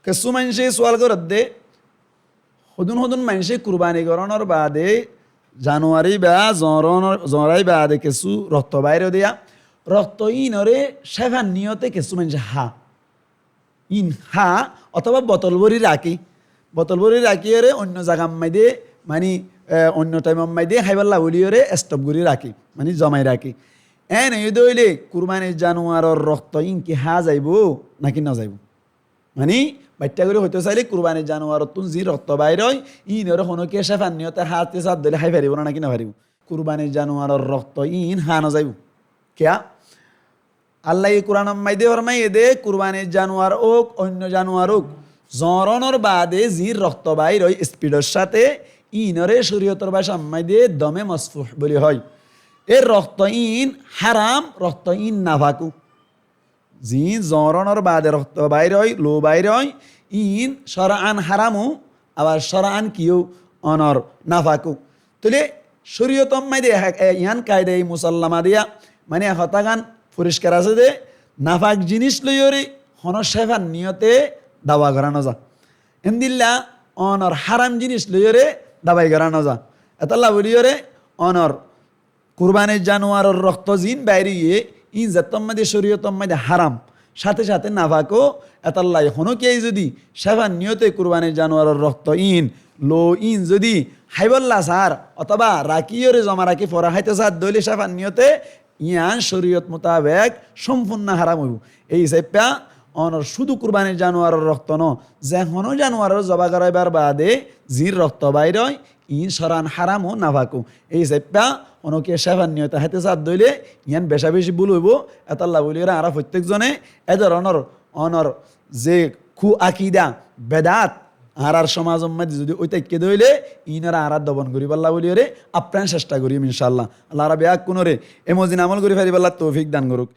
কিছু মানুষে সোয়াল করত দে সদুন সদুন মানুষে কুরবানি করানোর বাদে জানুয়ারি বা জরাই বাদে কিছু রক্ত বাইরে দিয়া রক্ত ইনরে সেভার নিয়তে কিছু মানুষে ইন অথবা বোতল ভরি রাখি ওরে অন্য জায়গা দিয়ে মানে অন্য টাইম দিয়ে খাইবার বলিওরে স্টপ করে রাখি মানে জমাই রাখি এই দইলে কুরবানির জানুয়ারের রক্ত ইন কি যাইব নাকি না যাইব মানে বাচ্চা করে হইতে চাইলে কুরবানির জানুয়ারত তুন যি রক্ত বাইর হয় ইনরে হনকে সেফার নিয়তে হাতে চাপ দিলে খাই পারিব না নাকি না পারিব কুরবানির জানুয়ারের রক্ত ইন না যাইব কেয়া আল্লাহ কোরআন মাইদে ফরমাই দে কুরবানির জানুয়ার হোক অন্য জানুয়ার হোক জরনের বাদে যি রক্ত বাইর হয় স্পিডের সাথে ইনরে শরীয়তর ভাষা মাইদে দমে মসফুহ বলি হয় এর রক্ত ইন হারাম রক্ত ইন নাফাকু জি জরনের বাদে রক্ত বাইর হয় লো বাইর হয় ইন সরাআন হারামু আবার সরাআন কিউ অনর নাফাকু তাহলে শরীয়ত মাইদে ইয়ান কায়দে মুসাল্লামা দিয়া মানে হতাগান পরিষ্কার আছে যে নাফাক জিনিস লইরে হনশেফার নিয়তে দাওয়া করানো যা এন্দিল্লা অনর হারাম জিনিস লইরে দাবাই করানো যা এতাল্লা বলিওরে অনর কুরবানির জানুয়ারের রক্ত জিন বাইরে গিয়ে ইন জাতম্মাদে শরীয়তম্মাদে হারাম সাথে সাথে নাফাকও এতাল্লাই হনকে যদি সেফার নিয়তে কুরবানির জানুয়ারের রক্ত ইন লো ইন যদি হাইবল্লা সার অথবা রাখিওরে জমা রাখি ফরা হাইতে সার দইলে সেফার নিয়তে ইয়ান শরীয়ত মোতাবেক সম্পূর্ণ হারাম হইব এই হিসাবটা অনর শুধু কুরবানির জানুয়ারের রক্ত ন যে হনো জানুয়ারের জবা করাইবার বাদে জির রক্ত বাইর হয় ইন সরান হারাম ও নাফাকু এই হিসাবটা অনকে সেফার নিয়তে হাতে চাপ দইলে ইয়ান বেশা বেশি ভুল হইব এতাল্লা বলিরা আরা প্রত্যেকজনে এ ধরনের অনর যে খু আকিদা বেদাত আর সমাজ মধ্যে যদি ওই তাইকে দইলে ইনারা আর দবন করি পাল্লা বলি রে আপ্রাণ চেষ্টা করিম ইনশাল্লাহ আল্লাহ রাব্বি আক কোনরে এমজিন আমল করি ফারি পাল্লা তৌফিক দান করুক।